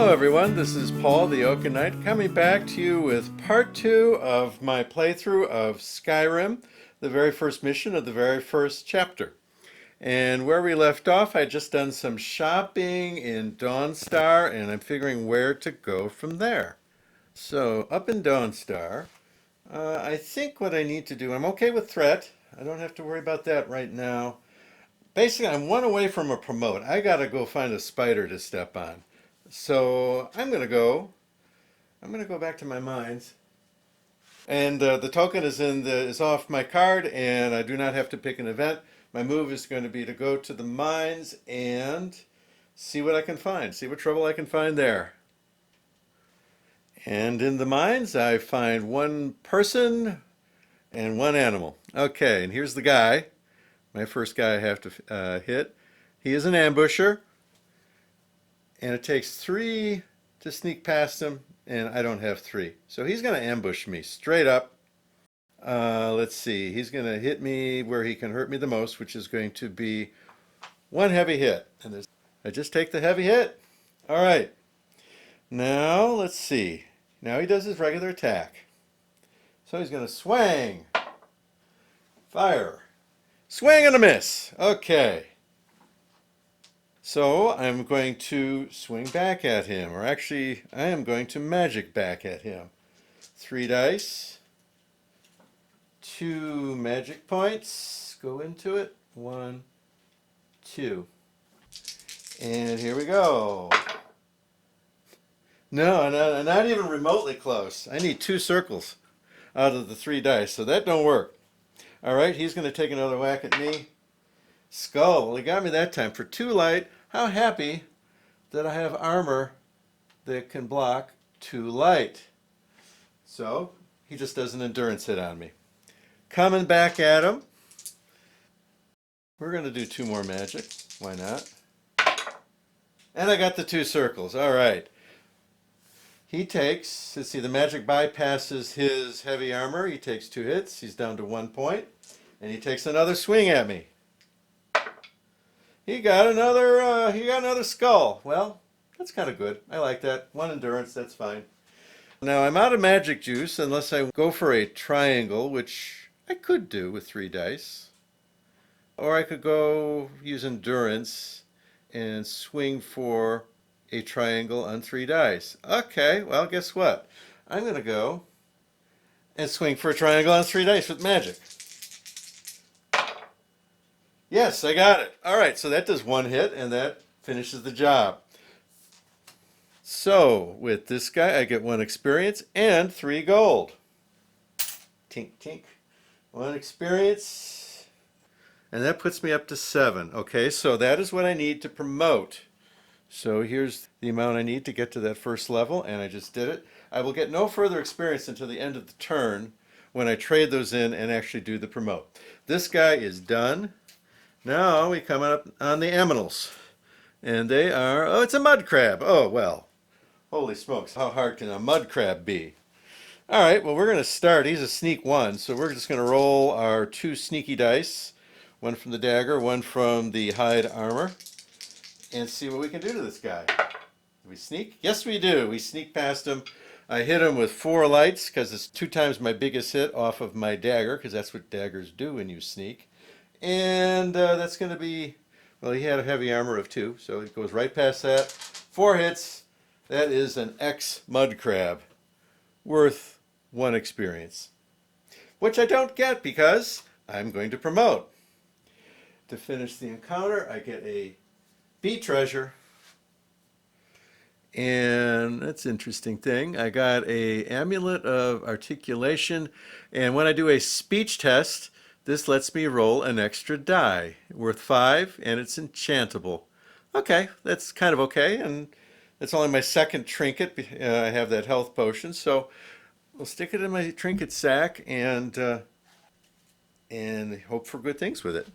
Hello everyone, this is Paul the Oaken Knight coming back to you with part 2 of my playthrough of Skyrim, the very first mission of the very first chapter. And where we left off, I had just done some shopping in Dawnstar and I'm figuring where to go from there. So up in Dawnstar, I think what I need to do, I'm okay with threat. I don't have to worry about that right now. Basically, I'm one away from a promote. I gotta go find a spider to step on. So I'm gonna go back to my mines, and the token is off my card, and I do not have to pick an event. My move is going to be to go to the mines and see what I can find, see what trouble I can find there. And in the mines, I find one person and one animal. Okay, and here's the guy. My first guy I have to hit. He is an ambusher, and it takes 3 to sneak past him, and I don't have 3. So he's going to ambush me straight up. Let's see. He's going to hit me where he can hurt me the most, which is going to be one heavy hit. And I just take the heavy hit. All right. Now, let's see. Now he does his regular attack. So he's going to swing. Fire. Swing and a miss. Okay. So I'm going to swing back at him, or actually I am going to magic back at him. 3 dice, 2 magic points, go into it, 1, 2. And here we go. No, not even remotely close. I need 2 circles out of the 3 dice, so that don't work. All right, he's going to take another whack at me. Skull. Well, he got me that time for 2 light. How happy that I have armor that can block 2 light. So he just does an endurance hit on me. Coming back at him. We're going to do 2 more magic. Why not? And I got the 2 circles. All right. He takes, let's see, the magic bypasses his heavy armor. He takes 2 hits. He's down to 1 point. And he takes another swing at me. He got another skull. Well, that's kind of good. I like that. 1 endurance, that's fine. Now I'm out of magic juice unless I go for a triangle, which I could do with 3 dice. Or I could go use endurance and swing for a triangle on 3 dice. Okay, well, guess what? I'm going to go and swing for a triangle on 3 dice with magic. Yes, I got it. All right, so that does 1 hit, and that finishes the job. So, with this guy, I get 1 experience and 3 gold. Tink, tink. 1 experience, and that puts me up to 7. Okay, so that is what I need to promote. So here's the amount I need to get to that first level, and I just did it. I will get no further experience until the end of the turn when I trade those in and actually do the promote. This guy is done. Now we come up on the aminals. And they are, oh, it's a mud crab. Oh, well, holy smokes, how hard can a mud crab be? All right, well, we're going to start. He's a sneak 1, so we're just going to roll our 2 sneaky dice, 1 from the dagger, 1 from the hide armor, and see what we can do to this guy. Do we sneak? Yes, we do. We sneak past him. I hit him with 4 lights because it's 2 times my biggest hit off of my dagger, because that's what daggers do when you sneak. And that's going to be, well, he had a heavy armor of 2, so it goes right past that. 4 hits. That is an X mud crab, worth 1 experience, which I don't get because I'm going to promote. To finish the encounter, I get a bee treasure. And that's an interesting thing. I got a amulet of articulation, and when I do a speech test, this lets me roll an extra die, worth 5, and it's enchantable. Okay, that's kind of okay, and it's only my 2nd trinket. I have that health potion, so we'll stick it in my trinket sack and hope for good things with it.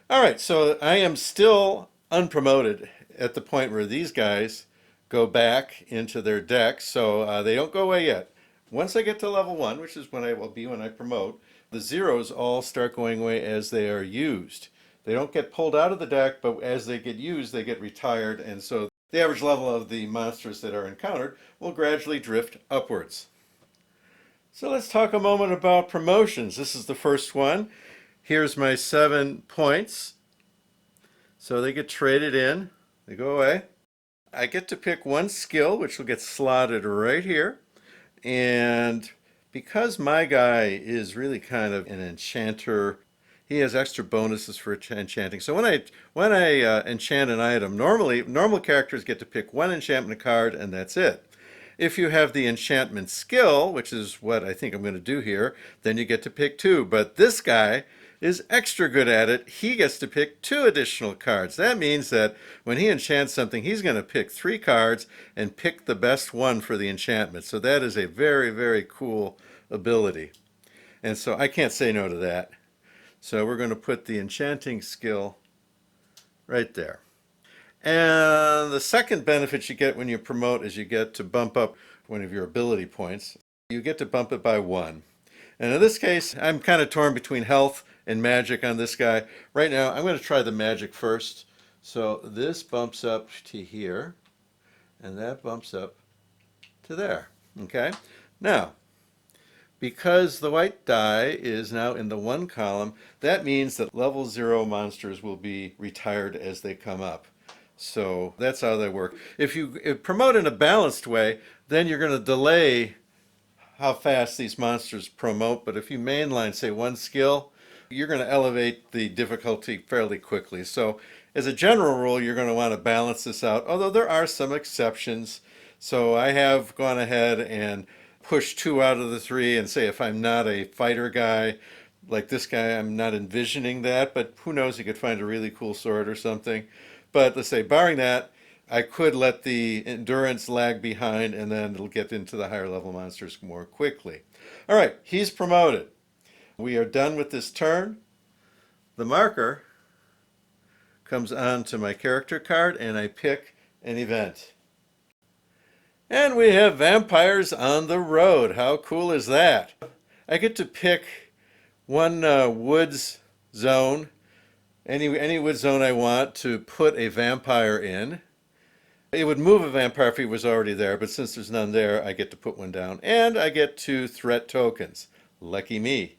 All right, so I am still unpromoted at the point where these guys go back into their deck, so they don't go away yet. Once I get to level 1, which is when I will be when I promote, the zeros all start going away as they are used. They don't get pulled out of the deck, but as they get used, they get retired, and so the average level of the monsters that are encountered will gradually drift upwards. So let's talk a moment about promotions. This is the first one. Here's my 7 points. So they get traded in. They go away. I get to pick one skill, which will get slotted right here. And because my guy is really kind of an enchanter, he has extra bonuses for enchanting. So when I enchant an item, normally normal characters get to pick one enchantment card and that's it. If you have the enchantment skill, which is what I think I'm going to do here, then you get to pick 2. But this guy is extra good at it. He gets to pick 2 additional cards. That means that when he enchants something, he's going to pick 3 cards and pick the best one for the enchantment. So that is a very, very cool ability. And so I can't say no to that. So we're going to put the enchanting skill right there. And the second benefit you get when you promote is you get to bump up one of your ability points. You get to bump it by 1. And in this case, I'm kind of torn between health and magic on this guy. Right now, I'm going to try the magic first. So this bumps up to here, and that bumps up to there. Okay? Now, because the white die is now in the 1 column, that means that level 0 monsters will be retired as they come up. So that's how they work. If you promote in a balanced way, then you're going to delay how fast these monsters promote. But if you mainline, say, one skill, you're going to elevate the difficulty fairly quickly. So as a general rule, you're going to want to balance this out, although there are some exceptions. So I have gone ahead and pushed 2 out of the 3 and say if I'm not a fighter guy, like this guy, I'm not envisioning that, but who knows, you could find a really cool sword or something. But let's say, barring that, I could let the endurance lag behind and then it'll get into the higher level monsters more quickly. All right, he's promoted. We are done with this turn. The marker comes onto my character card and I pick an event. And we have vampires on the road. How cool is that? I get to pick one woods zone, any wood zone I want to put a vampire in. It would move a vampire if he was already there, but since there's none there, I get to put one down. And I get 2 threat tokens. Lucky me.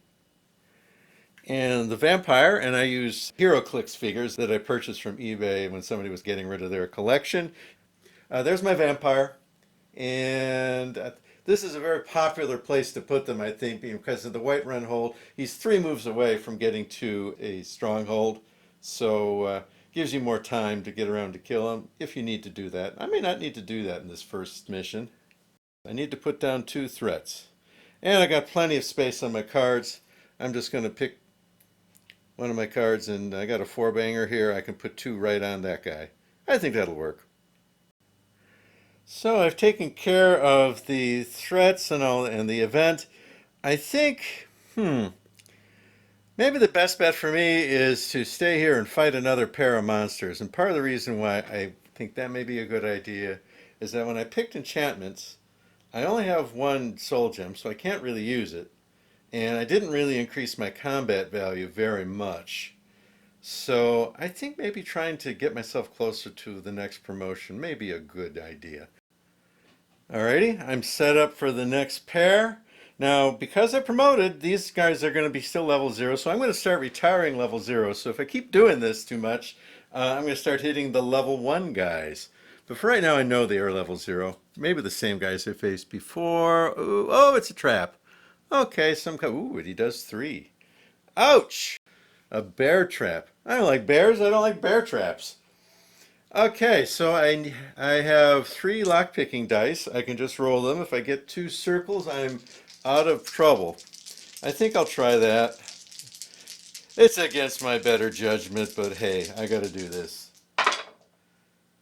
And the vampire, and I use HeroClix figures that I purchased from eBay when somebody was getting rid of their collection. There's my vampire. And this is a very popular place to put them, I think, because of the Whiterun hold. He's 3 moves away from getting to a stronghold. So gives you more time to get around to kill him if you need to do that. I may not need to do that in this first mission. I need to put down 2 threats. And I got plenty of space on my cards. I'm just going to pick one of my cards, and I got a 4-banger here. I can put 2 right on that guy. I think that'll work. So I've taken care of the threats and all and the event. I think, maybe the best bet for me is to stay here and fight another pair of monsters. And part of the reason why I think that may be a good idea is that when I picked enchantments, I only have 1 soul gem, so I can't really use it. And I didn't really increase my combat value very much. So I think maybe trying to get myself closer to the next promotion may be a good idea. Alrighty, I'm set up for the next pair. Now, because I promoted, these guys are going to be still level 0, so I'm going to start retiring level 0. So if I keep doing this too much, I'm going to start hitting the level 1 guys. But for right now, I know they are level 0. Maybe the same guys I faced before. Ooh, oh, it's a trap. Okay, ooh, he does 3. Ouch! A bear trap. I don't like bears. I don't like bear traps. Okay, so I have 3 lockpicking dice. I can just roll them. If I get 2 circles, I'm out of trouble. I think I'll try that. It's against my better judgment, but hey, I got to do this.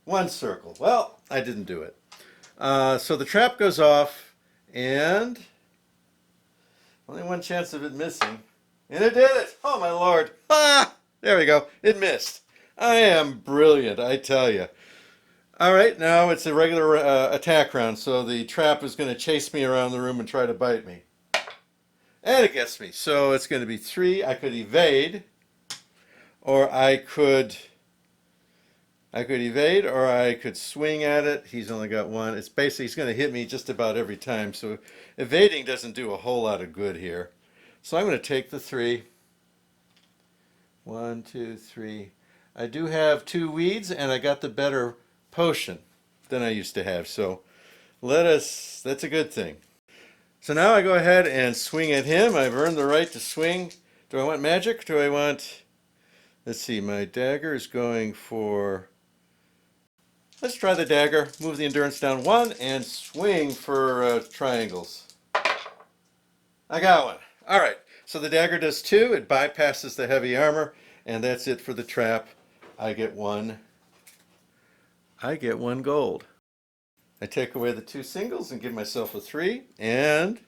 1 circle. Well, I didn't do it. So the trap goes off, and only 1 chance of it missing. And it did it! Oh, my lord. Ah! There we go. It missed. I am brilliant, I tell you. All right, now it's a regular attack round, so the trap is going to chase me around the room and try to bite me. And it gets me. So it's going to be 3. I could evade, or I could evade, or I could swing at it. He's only got one. It's basically, he's going to hit me just about every time. So evading doesn't do a whole lot of good here. So I'm going to take the 3. 1, 2, 3. I do have 2 weeds, and I got the better potion than I used to have. So that's a good thing. So now I go ahead and swing at him. I've earned the right to swing. Do I want magic? Do I want, let's see, my dagger is going for, let's try the dagger. Move the endurance down 1 and swing for triangles. I got one. All right. So the dagger does 2. It bypasses the heavy armor, and that's it for the trap. I get 1 gold. I take away the 2 singles and give myself a 3. And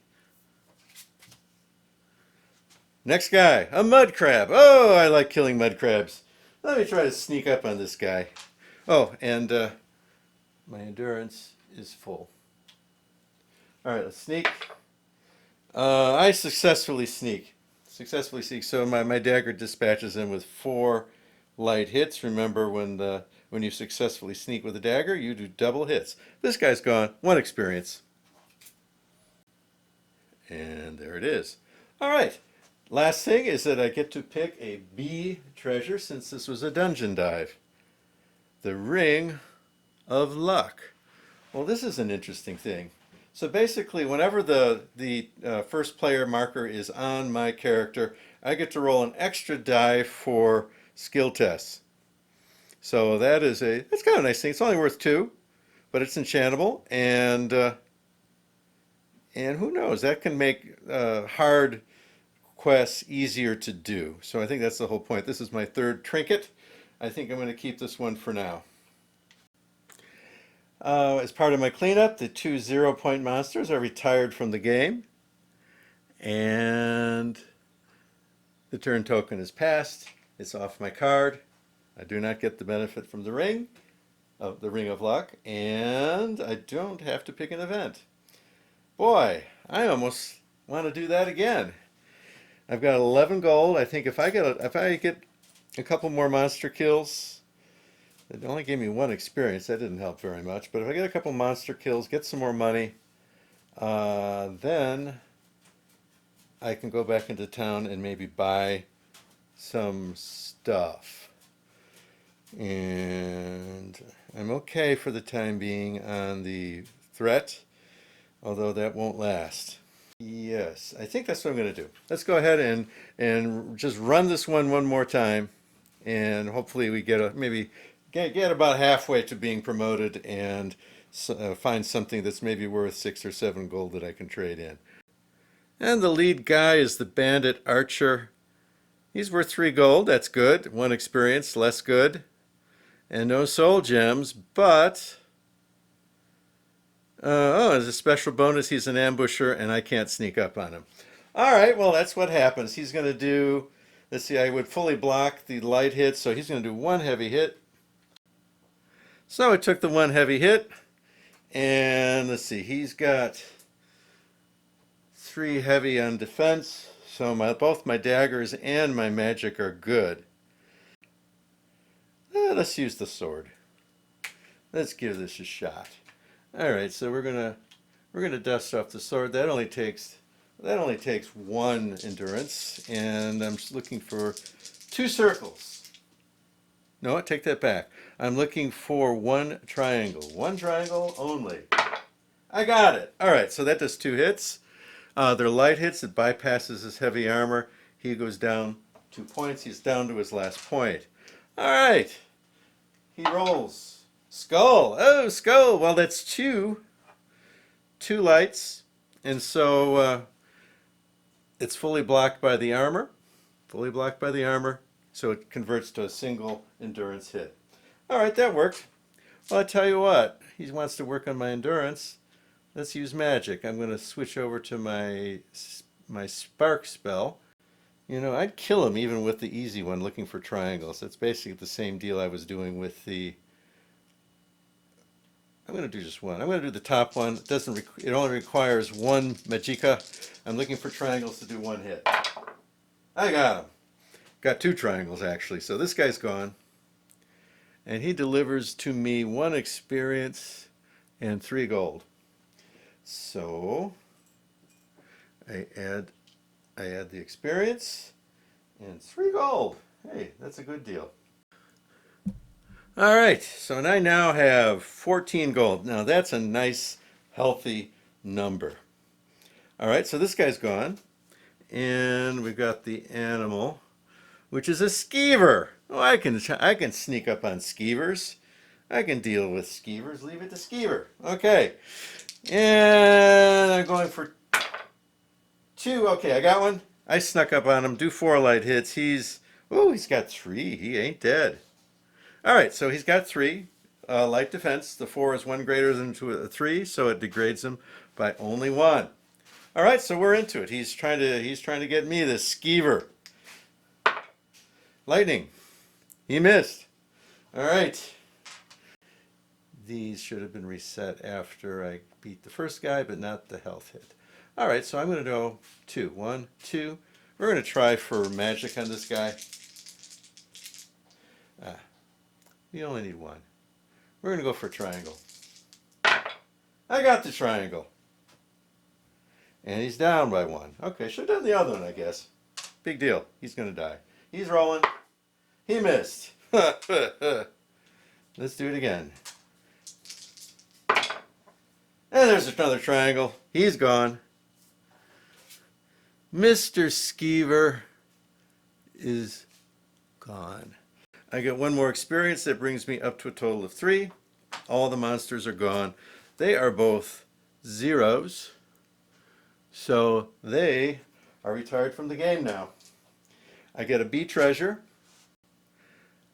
next guy, a mud crab. Oh, I like killing mud crabs. Let me try to sneak up on this guy. Oh, and my endurance is full. All right, let's sneak. I successfully sneak. So my dagger dispatches him with 4 light hits. Remember, when you successfully sneak with a dagger, you do double hits. This guy's gone. 1 experience. And there it is. All right. Last thing is that I get to pick a B treasure since this was a dungeon dive. The Ring of Luck. Well, this is an interesting thing. So basically, whenever the first player marker is on my character, I get to roll an extra die for skill tests. So that's kind of a nice thing. It's only worth 2, but it's enchantable, and who knows, that can make hard quests easier to do. So I think that's the whole point. This is my 3rd trinket. I think I'm going to keep this one for now. As part of my cleanup, the 2 0-point monsters are retired from the game, and the turn token is passed. It's off my card. I do not get the benefit from the Ring of Luck, and I don't have to pick an event. Boy, I almost want to do that again. I've got 11 gold. I think if I get a couple more monster kills, it only gave me 1 experience. That didn't help very much. But if I get a couple monster kills, get some more money, then I can go back into town and maybe buy some stuff. And I'm okay for the time being on the threat, although that won't last. Yes, I think that's what I'm going to do. Let's go ahead and just run this one more time, and hopefully we maybe get about halfway to being promoted and find something that's maybe worth 6 or 7 gold that I can trade in. And the lead guy is the bandit archer. He's worth 3 gold. That's good. 1 experience, less good. And no soul gems, but as a special bonus, he's an ambusher, and I can't sneak up on him. All right, well, that's what happens. He's going to do, let's see, I would fully block the light hit, so he's going to do 1 heavy hit. So I took the 1 heavy hit, and let's see, he's got 3 heavy on defense, so both my daggers and my magic are good. Let's use the sword. Let's give this a shot. All right, so we're gonna dust off the sword. That only takes 1 endurance, and I'm just looking for 2 circles. No, I take that back. I'm looking for 1 triangle. 1 triangle only. I got it. All right, so that does 2 hits. They're light hits. It bypasses his heavy armor. He goes down 2 points. He's down to his last point. All right. He rolls. Skull. Oh, skull. Well, that's 2 lights. And so it's fully blocked by the armor. Fully blocked by the armor. So it converts to a single endurance hit. All right, that worked. Well, I tell you what. He wants to work on my endurance. Let's use magic. I'm going to switch over to my spark spell. You know, I'd kill him even with the easy one, looking for triangles. That's basically the same deal I was doing with the... I'm going to do just 1. I'm going to do the top one. It only requires 1 magicka. I'm looking for triangles to do 1 hit. I got him. Got 2 triangles actually. So this guy's gone. And he delivers to me 1 experience and 3 gold. So I add the experience and 3 gold. Hey, that's a good deal. All right, so I now have 14 gold. Now that's a nice, healthy number. All right, so this guy's gone. And we've got the animal, which is a skeever. Oh, I can sneak up on skeevers. I can deal with skeevers. Leave it to skeever. Okay. And I'm going for 2. Okay, I got one. I snuck up on him. Do 4 light hits. He's got 3. He ain't dead. All right, so he's got 3 light defense. The 4 is 1 greater than 3, so it degrades him by only 1. All right, so we're into it. He's trying to get me, this skeever. Lightning. He missed. All right. These should have been reset after I beat the first guy, but not the health hit. All right, so I'm going to go 2. 1, 2. We're going to try for magic on this guy. You only need 1. We're going to go for triangle. I got the triangle. And he's down by 1. Okay, should have done the other one, I guess. Big deal. He's going to die. He's rolling. He missed. Let's do it again. And there's another triangle. He's gone. Mr. Skeever is gone. I get 1 more experience. That brings me up to a total of 3. All the monsters are gone. They are both 0s. So they are retired from the game now. I get a B treasure.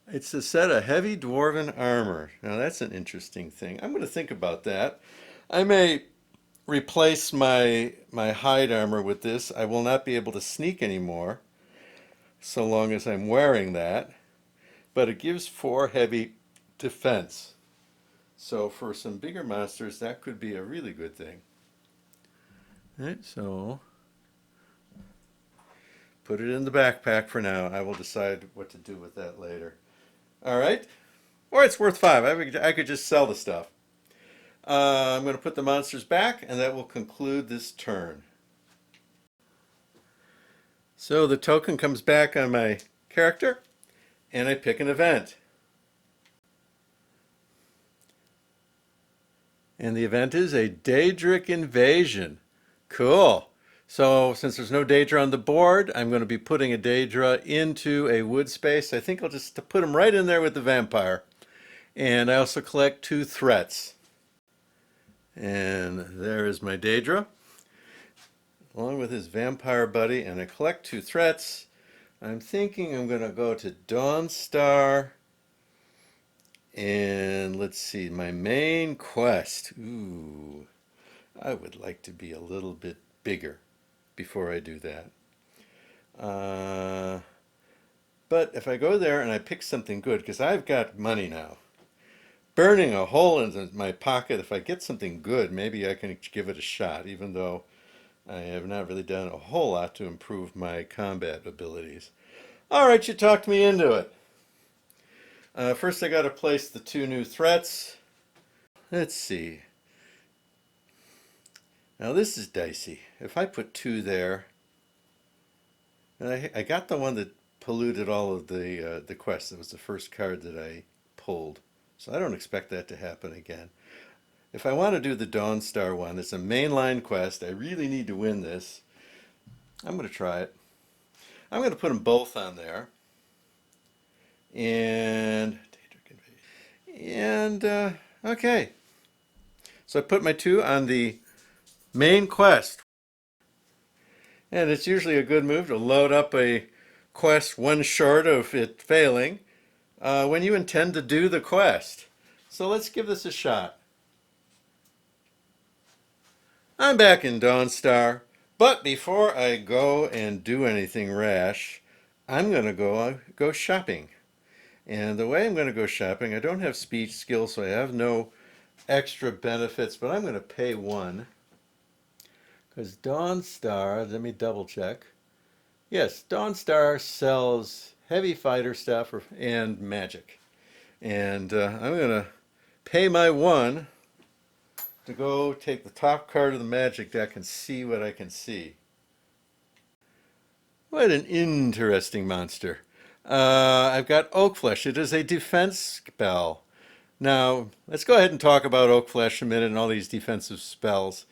It's a set of heavy dwarven armor. Now that's an interesting thing. I'm going to think about that. I may replace my hide armor with this. I will not be able to sneak anymore so long as I'm wearing that. But it gives 4 heavy defense. So for some bigger monsters, that could be a really good thing. All right, so put it in the backpack for now. I will decide what to do with that later. All right. Or it's worth 5. I could just sell the stuff. I'm going to put the monsters back, and that will conclude this turn. So the token comes back on my character, and I pick an event. And the event is a Daedric invasion. Cool. So since there's no Daedra on the board, I'm going to be putting a Daedra into a wood space. I think I'll just put him right in there with the vampire. And I also collect 2 threats. And there is my Daedra, along with his vampire buddy, and I collect 2 threats. I'm thinking I'm going to go to Dawnstar, and let's see, my main quest. Ooh, I would like to be a little bit bigger before I do that. But if I go there and I pick something good, because I've got money now, burning a hole in my pocket, if I get something good, maybe I can give it a shot, even though I have not really done a whole lot to improve my combat abilities. All right, you talked me into it. First, I got to place the 2 new threats. Let's see. Now, this is dicey. If I put 2 there, and I got the one that polluted all of the quests. That was the first card that I pulled. So I don't expect that to happen again. If I want to do the Dawnstar one, it's a mainline quest. I really need to win this. I'm going to try it. I'm going to put them both on there. And okay. So I put my 2 on the main quest. And it's usually a good move to load up a quest 1 short of it failing when you intend to do the quest. So let's give this a shot. I'm back in Dawnstar, but before I go and do anything rash, I'm going to go shopping. And the way I'm going to go shopping, I don't have speech skills, so I have no extra benefits, but I'm going to pay 1. Because Dawnstar, let me double check. Yes, Dawnstar sells heavy fighter stuff and magic. And I'm going to pay my 1 to go take the top card of the magic deck and see what I can see. What an interesting monster. I've got Oak Flesh. It is a defense spell. Now, let's go ahead and talk about Oak Flesh a minute and all these defensive spells.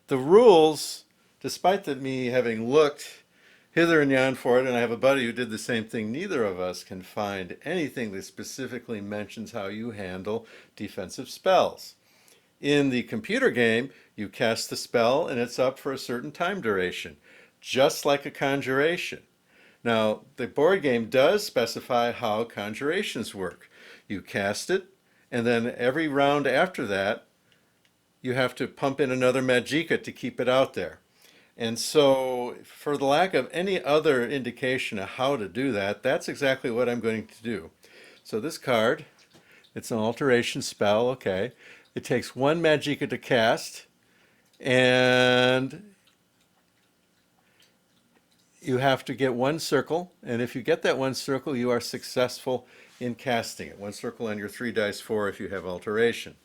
The rules, despite me having looked hither and yon for it, and I have a buddy who did the same thing, neither of us can find anything that specifically mentions how you handle defensive spells. In the computer game, you cast the spell and it's up for a certain time duration, just like a conjuration. Now, the board game does specify how conjurations work. You cast it, and then every round after that, you have to pump in another magicka to keep it out there. And so, for the lack of any other indication of how to do that, that's exactly what I'm going to do. So this card, it's an alteration spell, okay. It takes 1 magicka to cast, and you have to get 1 circle, and if you get that 1 circle, you are successful in casting it. 1 circle on your 3 dice 4 if you have alteration.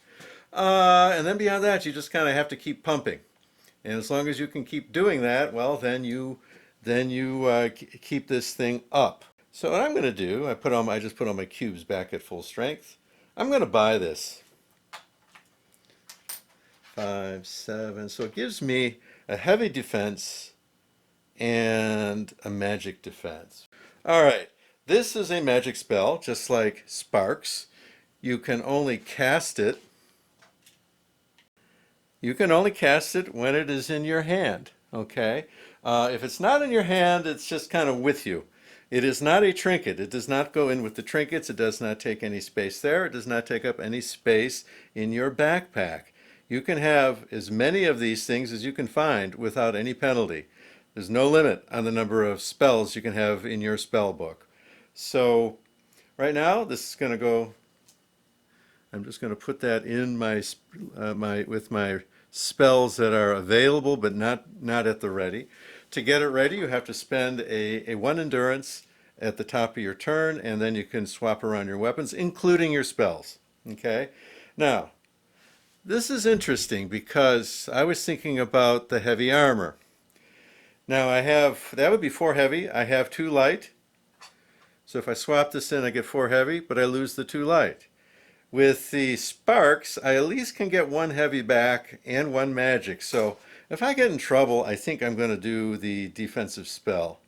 And then beyond that, you just kind of have to keep pumping. And as long as you can keep doing that, well, then you keep this thing up. So what I'm going to do, I just put all my cubes back at full strength. I'm going to buy this. 5, 7. So it gives me a heavy defense and a magic defense. All right, this is a magic spell, just like Sparks. You can only cast it. You can only cast it when it is in your hand, okay? If it's not in your hand, it's just kind of with you. It is not a trinket. It does not go in with the trinkets. It does not take any space there. It does not take up any space in your backpack. You can have as many of these things as you can find without any penalty. There's no limit on the number of spells you can have in your spell book. So right now, this is going to go, I'm just going to put that in with my spells that are available but not at the ready. To get it ready, you have to spend a 1 endurance at the top of your turn, and then you can swap around your weapons, including your spells. Okay? Now, this is interesting because I was thinking about the heavy armor. Now that would be 4 heavy. I have 2 light. So if I swap this in, I get 4 heavy, but I lose the 2 light. With the Sparks, I at least can get 1 heavy back and 1 magic. So if I get in trouble, I think I'm going to do the defensive spell.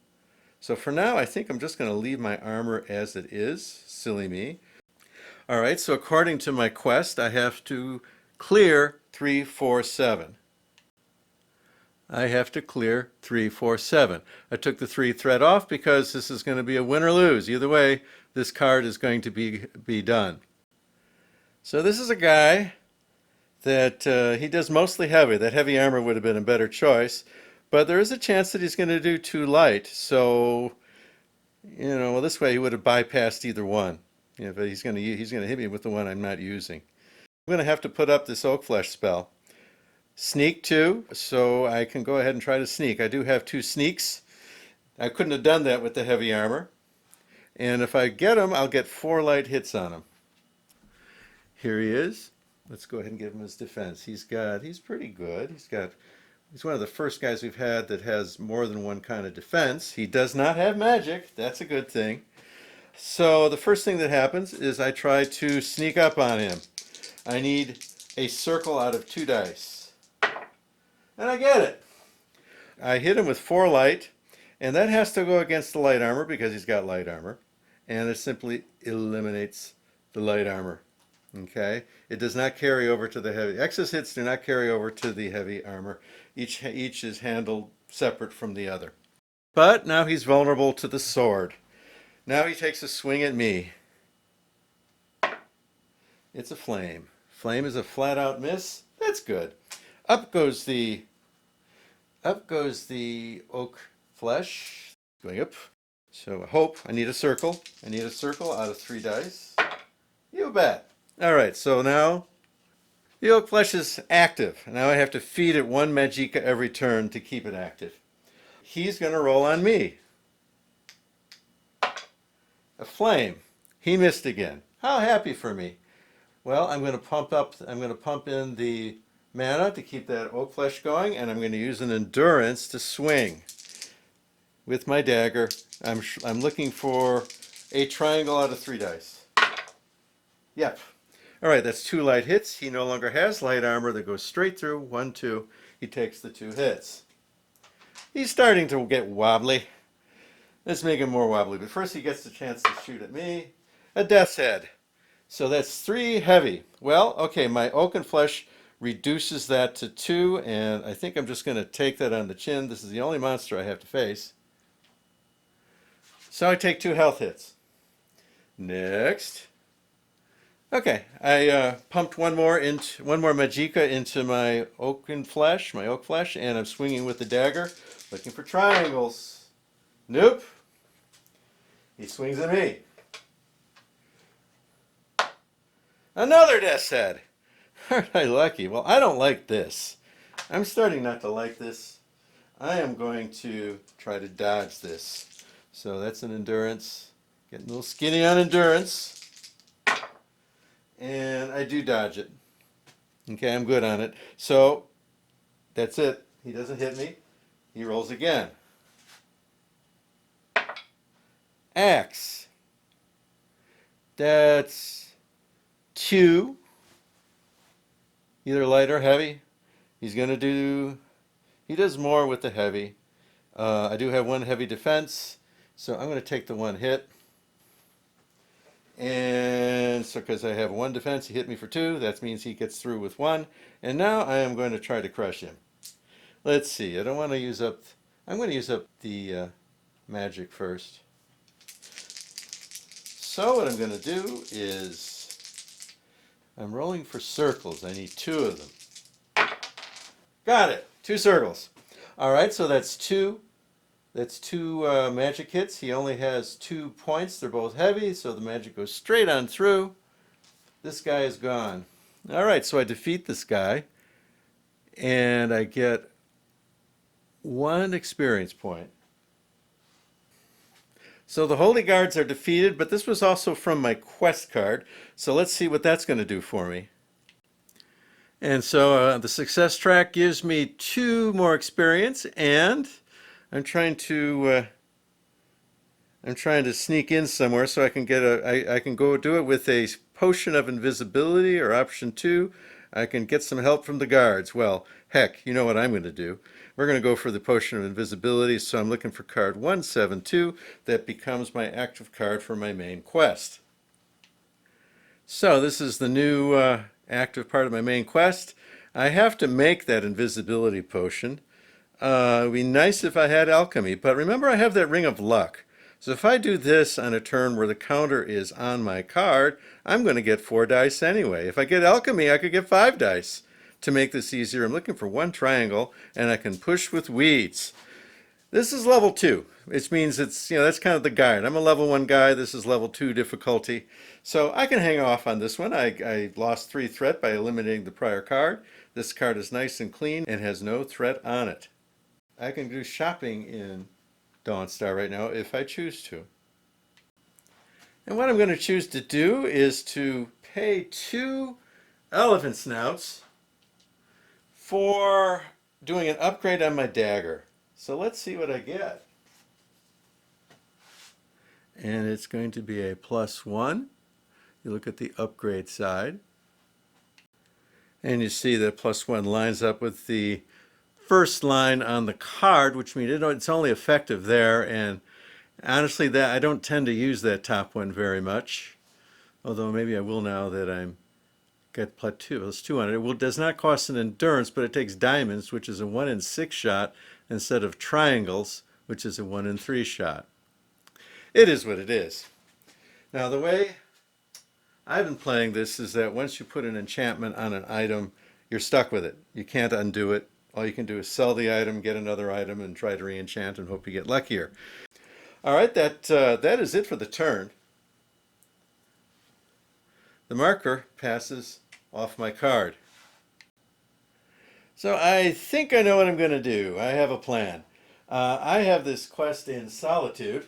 So for now, I think I'm just going to leave my armor as it is. Silly me. All right, so according to my quest, I have to clear 3, 4, 7. I have to clear 3, 4, 7. I took the 3 threat off because this is going to be a win or lose. Either way, this card is going to be done. So this is a guy that he does mostly heavy. That heavy armor would have been a better choice, but there is a chance that he's going to do 2 light. So, well, this way he would have bypassed either one. But he's going to hit me with the one I'm not using. I'm going to have to put up this Oak Flesh spell. Sneak 2, so I can go ahead and try to sneak. I do have 2 sneaks. I couldn't have done that with the heavy armor. And if I get him, I'll get 4 light hits on him. Here he is. Let's go ahead and give him his defense. He's pretty good. He's one of the first guys we've had that has more than one kind of defense. He does not have magic. That's a good thing. So the first thing that happens is I try to sneak up on him. I need a circle out of 2 dice. And I get it. I hit him with 4 light, and that has to go against the light armor because he's got light armor. And it simply eliminates the light armor. Okay? It does not carry over to the heavy. Excess hits do not carry over to the heavy armor. Each is handled separate from the other. But now he's vulnerable to the sword. Now he takes a swing at me. It's a flame. Flame is a flat-out miss. That's good. Up goes the Oak Flesh. Going up. So I need a circle. I need a circle out of 3 dice. You bet. All right, so now the Oak Flesh is active. Now I have to feed it 1 magicka every turn to keep it active. He's going to roll on me. a flame. He missed again. How happy for me. Well, I'm going to pump in the mana to keep that oak flesh going, and I'm going to use an endurance to swing with my dagger. I'm looking for a triangle out of 3 dice. Yep. All right, that's 2 light hits. He no longer has light armor that goes straight through. 1, 2. He takes the 2 hits. He's starting to get wobbly. Let's make him more wobbly. But first he gets the chance to shoot at me. A death's head. So that's 3 heavy. Well, okay, my oaken flesh reduces that to 2, and I think I'm just going to take that on the chin. This is the only monster I have to face. So I take 2 health hits. Next. Okay, I pumped one more magicka into my oak flesh, and I'm swinging with the dagger, looking for triangles. Nope. He swings at me. Another death's head. Aren't I lucky? Well, I don't like this. I'm starting not to like this. I am going to try to dodge this. So that's an endurance. Getting a little skinny on endurance. And I do dodge it. Okay, I'm good on it. So that's it. He doesn't hit me. He rolls again. Axe. That's 2. Either light or heavy. He does more with the heavy. I do have 1 heavy defense, so I'm going to take the 1 hit. And so because I have 1 defense, he hit me for 2. That means he gets through with 1. And now I am going to try to crush him. Let's see. I don't want to use up... I'm going to use up the magic first. So what I'm going to do is... I'm rolling for circles. I need 2 of them. Got it. 2 circles. All right, so that's 2. That's 2 magic hits. He only has 2 points. They're both heavy, so the magic goes straight on through. This guy is gone. All right, so I defeat this guy, and I get 1 experience point. So the Holy Guards are defeated, but this was also from my quest card. So let's see what that's going to do for me. And so the success track gives me 2 more experience, and I'm trying to sneak in somewhere so I can get I can go do it with a potion of invisibility, or option 2. I can get some help from the guards. Well, heck, you know what I'm going to do. We're going to go for the potion of invisibility, so I'm looking for card 172. That becomes my active card for my main quest. So this is the new active part of my main quest. I have to make that invisibility potion. It would be nice if I had alchemy, but remember I have that ring of luck. So if I do this on a turn where the counter is on my card, I'm going to get 4 dice anyway. If I get alchemy, I could get 5 dice. To make this easier, I'm looking for 1 triangle, and I can push with weeds. This is level 2, which means that's kind of the guide. I'm a level 1 guy. This is level 2 difficulty. So I can hang off on this one. I lost 3 threat by eliminating the prior card. This card is nice and clean and has no threat on it. I can do shopping in Dawnstar right now if I choose to. And what I'm going to choose to do is to pay 2 elephant snouts for doing an upgrade on my dagger. So let's see what I get. And it's going to be a +1. You look at the upgrade side, and you see that +1 lines up with the first line on the card, which means it's only effective there. And honestly, that I don't tend to use that top one very much, although maybe I will now that I'm got +2. It's 2 on it. It does not cost an endurance, but it takes diamonds, which is a 1 in 6 shot, instead of triangles, which is a 1 in 3 shot. It is what it is. Now the way I've been playing this is that once you put an enchantment on an item, you're stuck with it. You can't undo it. All you can do is sell the item, get another item, and try to re-enchant and hope you get luckier. All right, that is it for the turn. The marker passes off my card. So I think I know what I'm going to do. I have a plan. I have this quest in Solitude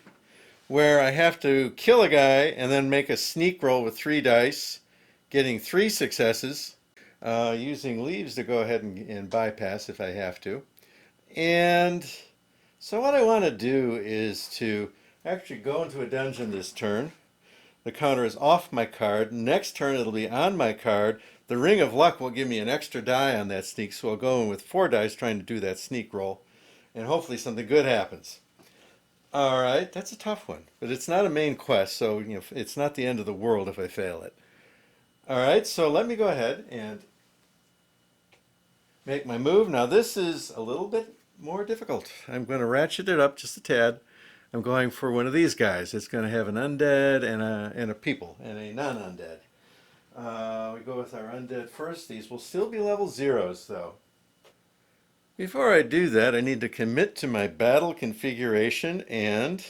where I have to kill a guy and then make a sneak roll with 3 dice, getting 3 successes, using leaves to go ahead and bypass if I have to. And so what I want to do is to actually go into a dungeon this turn. The counter is off my card. Next turn it'll be on my card. The Ring of Luck will give me an extra die on that sneak, so I'll go in with 4 dice trying to do that sneak roll. And hopefully something good happens. All right, that's a tough one, but it's not a main quest, so it's not the end of the world if I fail it. All right, so let me go ahead and make my move. Now this is a little bit more difficult. I'm going to ratchet it up just a tad. I'm going for one of these guys. It's going to have an undead and a people and a non-undead. We go with our undead first. These will still be level 0s though. Before I do that, I need to commit to my battle configuration, and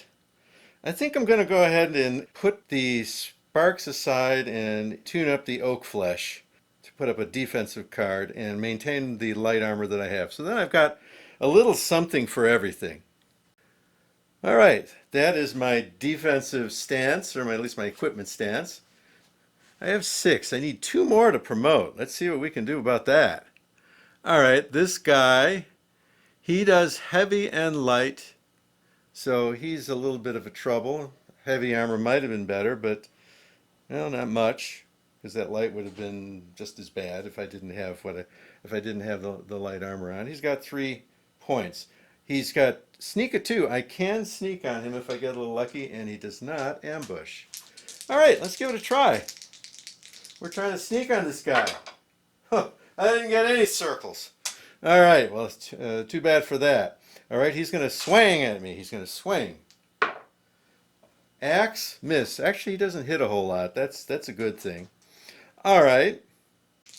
I think I'm going to go ahead and put the sparks aside and tune up the oak flesh to put up a defensive card and maintain the light armor that I have. So then I've got a little something for everything. All right, that is my defensive stance, or at least my equipment stance. I have 6. I need 2 more to promote. Let's see what we can do about that. All right, this guy, he does heavy and light, so he's a little bit of a trouble. Heavy armor might have been better, but well, not much, because that light would have been just as bad if I didn't have the light armor on. He's got 3 points. He's got sneak of 2. I can sneak on him if I get a little lucky, and he does not ambush. All right, let's give it a try. We're trying to sneak on this guy. Huh, I didn't get any circles. All right, well, it's too bad for that. All right, he's going to swing at me. He's going to swing. Axe, miss. Actually, he doesn't hit a whole lot. That's a good thing. All right,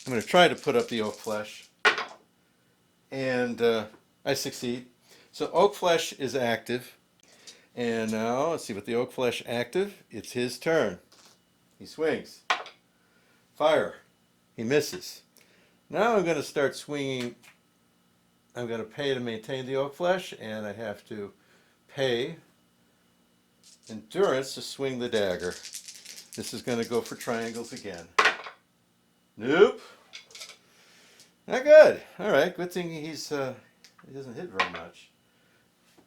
I'm going to try to put up the oak flesh. And I succeed. So oak flesh is active. And now, let's see, with the oak flesh active, it's his turn. He swings. Fire. He misses. Now I'm going to start swinging. I'm going to pay to maintain the oak flesh, and I have to pay endurance to swing the dagger. This is going to go for triangles again. Nope. Not good. All right, good thing he doesn't hit very much.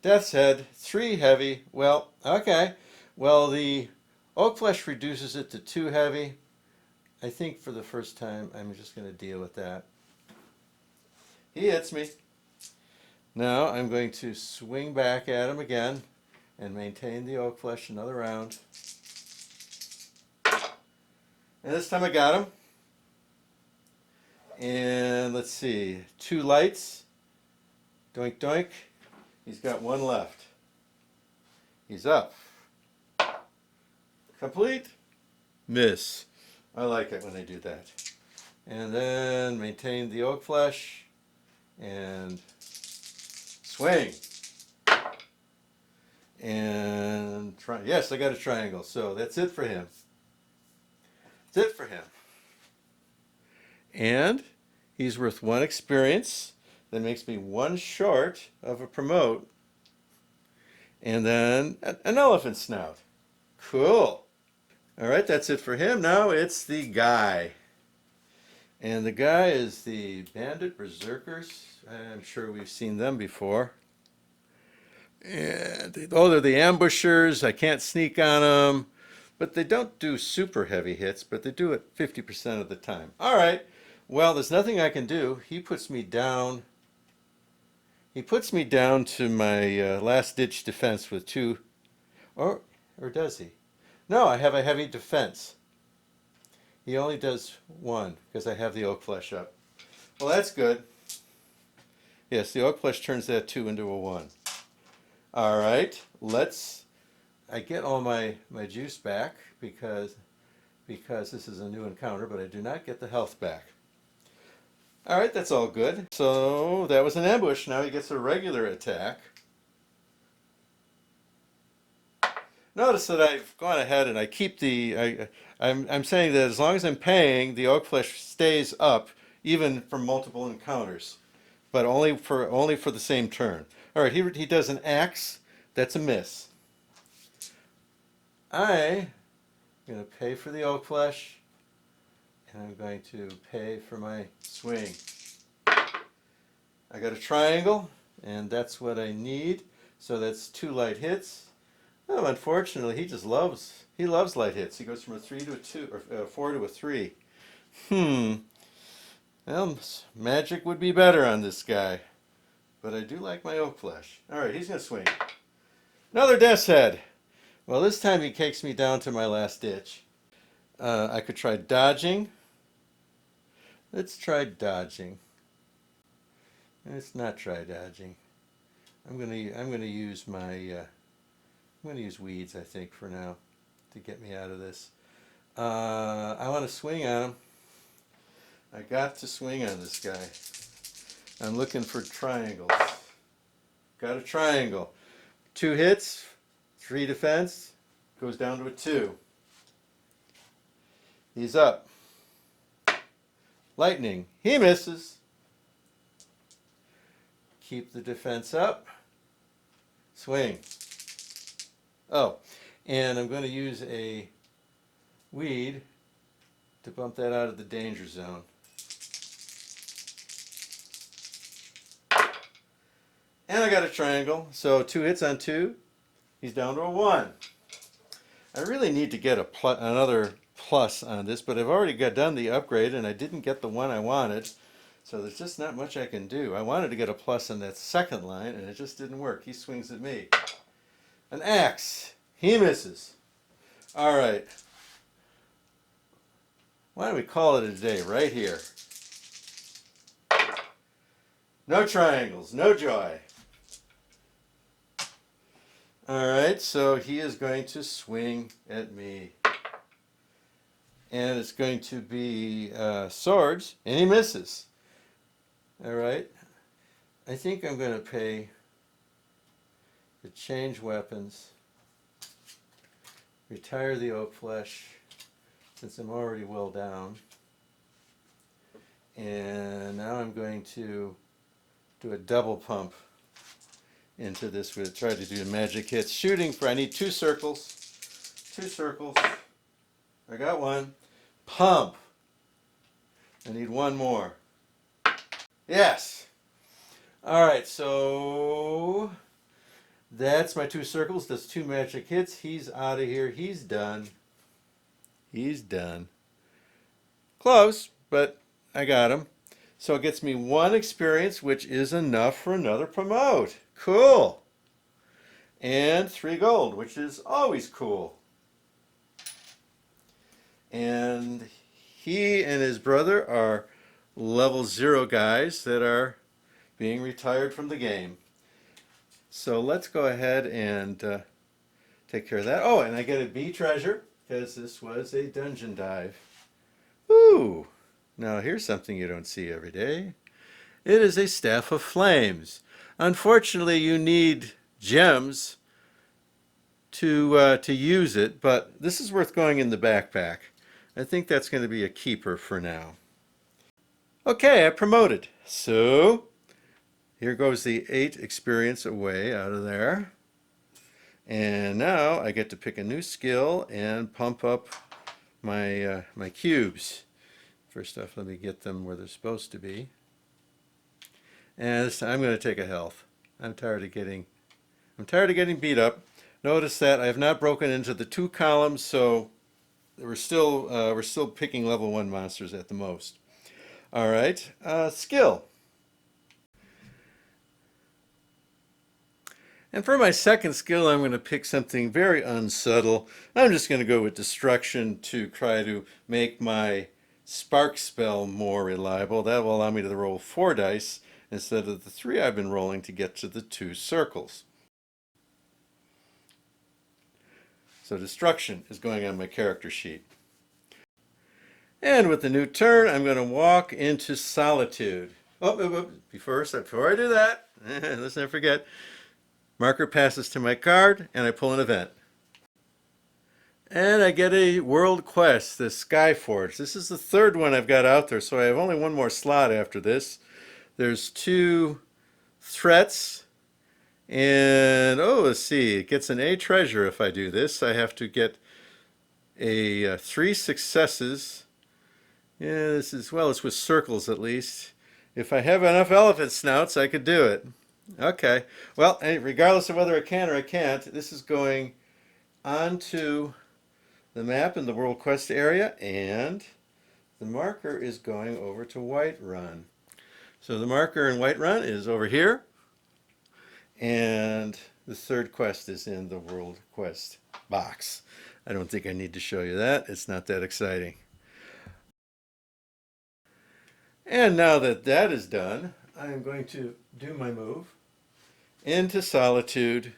Death's Head, 3 heavy. Well, okay. Well, the oak flesh reduces it to 2 heavy. I think for the first time, I'm just going to deal with that. He hits me. Now I'm going to swing back at him again and maintain the oak flesh another round. And this time I got him. And let's see, 2 lights. Doink, doink. He's got 1 left. He's up. Complete. Miss. I like it when they do that. And then maintain the oak flesh and swing. And try. Yes, I got a triangle. So that's it for him. That's it for him. And he's worth 1 experience. That makes me 1 short of a promote. And then an elephant snout. Cool. All right, that's it for him. Now it's the guy. And the guy is the Bandit Berserkers. I'm sure we've seen them before. And they're the ambushers. I can't sneak on them. But they don't do super heavy hits, but they do it 50% of the time. All right. Well, there's nothing I can do. He puts me down. He puts me down to my last-ditch defense with 2. Or does he? No, I have a heavy defense. He only does 1 because I have the oak flesh up. Well, that's good. Yes, the oak flesh turns that 2 into a 1. All right, I get all my juice back because this is a new encounter, but I do not get the health back. All right, that's all good. So that was an ambush. Now he gets a regular attack. Notice that I've gone ahead and I keep I'm saying that as long as I'm paying, the oak flesh stays up even for multiple encounters, but only for the same turn. All right, he does an axe. That's a miss. I'm going to pay for the oak flesh, and I'm going to pay for my swing. I got a triangle, and that's what I need. So that's 2 light hits. Oh, unfortunately, he loves light hits. He goes from a 3 to a 2, or 4 to a 3. Well, magic would be better on this guy. But I do like my oak flesh. All right, he's going to swing. Another death's head. Well, this time he takes me down to my last ditch. I could try dodging. Let's try dodging. Let's not try dodging. I'm gonna use my I'm gonna use weeds, I think, for now to get me out of this. I want to swing on him. I got to swing on this guy. I'm looking for triangles. Got a triangle. 2 hits, 3 defense, goes down to a 2. He's up. Lightning. He misses. Keep the defense up. Swing. Oh, and I'm going to use a weed to bump that out of the danger zone. And I got a triangle, so 2 hits on 2. He's down to a 1. I really need to get another plus on this, but I've already done the upgrade and I didn't get the one I wanted. So there's just not much I can do. I wanted to get a plus on that second line and it just didn't work. He swings at me. An axe. He misses. All right. Why don't we call it a day right here? No triangles, no joy. All right, so he is going to swing at me. And it's going to be swords, and he misses. All right. I think I'm going to pay to change weapons, retire the oak flesh, since I'm already well down. And now I'm going to do a double pump into this. We'll try to do magic hits. Shooting for, I need 2 circles. 2 circles. I got 1. Pump. I need 1 more. Yes. All right, so that's my 2 circles. That's 2 magic hits. He's out of here. He's done. He's done. Close, but I got him. So it gets me 1 experience, which is enough for another promote. Cool. And 3 gold, which is always cool. And he and his brother are level 0 guys that are being retired from the game. So let's go ahead and take care of that. Oh, and I get a bee treasure because this was a dungeon dive. Ooh! Now here's something you don't see every day. It is a staff of flames. Unfortunately, you need gems to use it, but this is worth going in the backpack. I think that's going to be a keeper for now. Okay, I promoted. So here goes the 8 experience away out of there. And now I get to pick a new skill and pump up my my cubes. First off, let me get them where they're supposed to be. And this time I'm going to take a health. I'm tired of getting beat up. Notice that I have not broken into the 2 columns, so we're still picking level 1 monsters at the most. All right, skill. And for my second skill, I'm going to pick something very unsubtle. I'm just going to go with destruction to try to make my spark spell more reliable. That will allow me to roll 4 dice instead of the 3 I've been rolling to get to the 2 circles. So destruction is going on my character sheet. And with the new turn, I'm going to walk into solitude. Before I do that, let's not forget, marker passes to my card, and I pull an event. And I get a world quest, the Skyforge. This is the 3rd one I've got out there, so I have only 1 more slot after this. There's 2 threats And, oh, let's see, it gets an A treasure if I do this. I have to get a 3 successes. Yeah, this is, well, it's with circles at least. If I have enough elephant snouts, I could do it. Okay. Well, regardless of whether I can or I can't, this is going onto the map in the World Quest area, and the marker is going over to Whiterun. So the marker in Whiterun is over here, and the third quest is in the World Quest box. I don't think I need to show you that. It's not that exciting. And now that that is done, I am going to do my move into Solitude.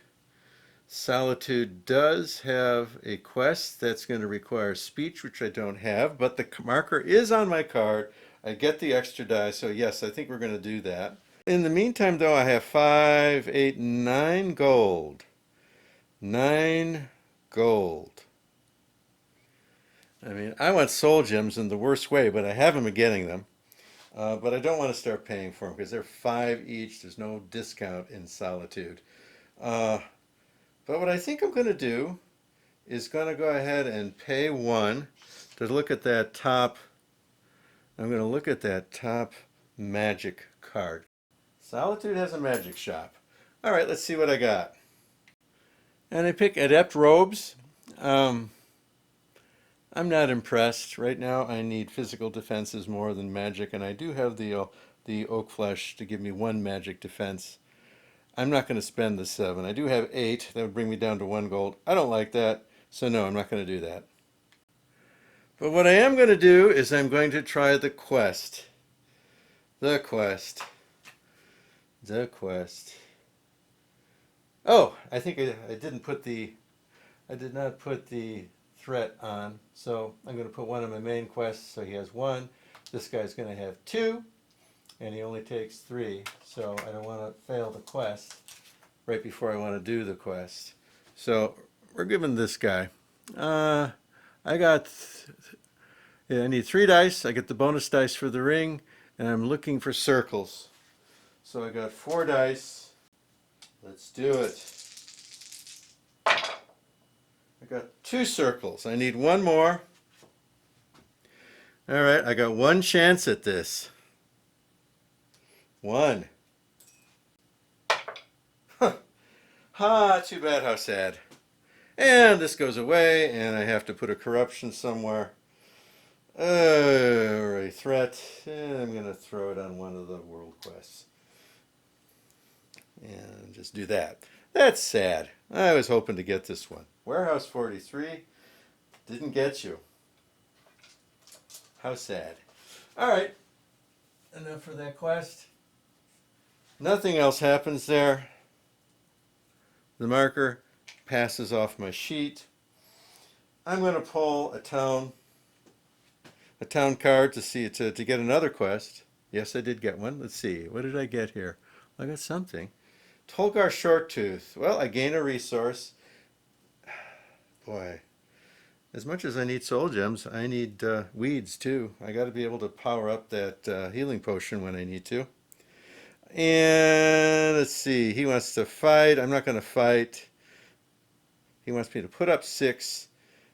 Solitude does have a quest that's going to require speech, which I don't have, but the marker is on my card. I get the extra die, so yes, I think we're going to do that. In the meantime, though, I have 5, 8, 9 gold. 9 gold. I mean, I want soul gems in the worst way, but I haven't been getting them. But I don't want to start paying for them because they're 5 each. There's no discount in Solitude. But what I think I'm going to do is going to go ahead and pay 1 to look at that top. I'm going to look at that top magic card. Solitude has a magic shop. All right, let's see what I got. And I pick Adept Robes. I'm not impressed. Right now I need physical defenses more than magic, and I do have the oak flesh to give me 1 magic defense. I'm not going to spend the 7. I do have 8. That would bring me down to 1 gold. I don't like that, so no, I'm not going to do that. But what I am going to do is I'm going to try the quest. The quest. The quest. Oh, I think I didn't put the... I did not put the threat on, so I'm going to put 1 on my main quest, so he has 1. This guy's going to have 2. And he only takes 3, so I don't want to fail the quest right before I want to do the quest. So we're giving this guy. I need 3 dice. I get the bonus dice for the ring, and I'm looking for circles. So I got 4 dice. Let's do it. I got 2 circles. I need 1 more. All right, I got 1 chance at this. 1. Huh. Ha, too bad, how sad. And this goes away, and I have to put a corruption somewhere. A threat, and I'm going to throw it on one of the world quests. And just do that. That's sad. I was hoping to get this one. Warehouse 43 didn't get you. How sad. All right, enough for that quest. Nothing else happens there. The marker passes off my sheet. I'm going to pull a town card to see to get another quest. Yes, I did get one. Let's see. What did I get here? I got something. Tolgar Shorttooth. Well, I gain a resource. Boy, as much as I need soul gems, I need weeds too. I got to be able to power up that healing potion when I need to. And let's see, he wants to fight. I'm not going to fight. He wants me to put up 6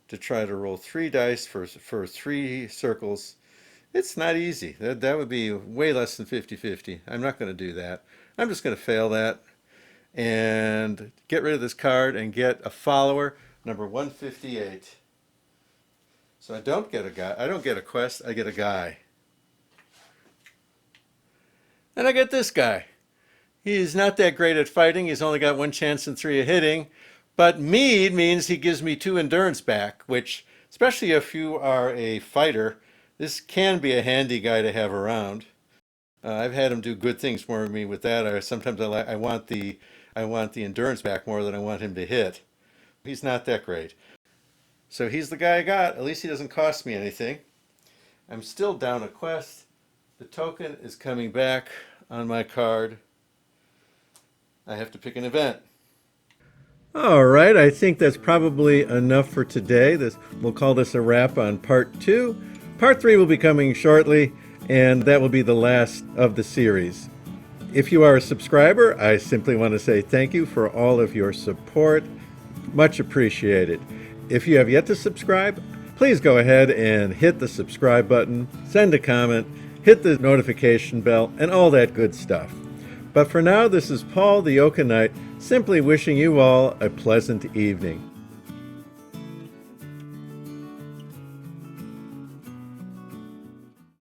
to try to roll 3 dice for 3 circles. It's not easy. That would be way less than 50-50. I'm not going to do that. I'm just going to fail that and get rid of this card and get a follower, number 158. So I don't get a guy. I don't get a quest. I get a guy. And I get this guy. He's not that great at fighting. He's only got 1 chance in 3 of hitting. But mead means he gives me 2 endurance back, which, especially if you are a fighter, this can be a handy guy to have around. I've had him do good things for me with that. Sometimes I want the endurance back more than I want him to hit. He's not that great. So he's the guy I got. At least he doesn't cost me anything. I'm still down a quest. The token is coming back on my card. I have to pick an event. All right, I think that's probably enough for today. We'll call this a wrap on part 2. Part 3 will be coming shortly, and that will be the last of the series. If you are a subscriber, I simply want to say thank you for all of your support. Much appreciated. If you have yet to subscribe, please go ahead and hit the subscribe button, send a comment, hit the notification bell, and all that good stuff. But for now, this is Paul the Oaken Knight, simply wishing you all a pleasant evening.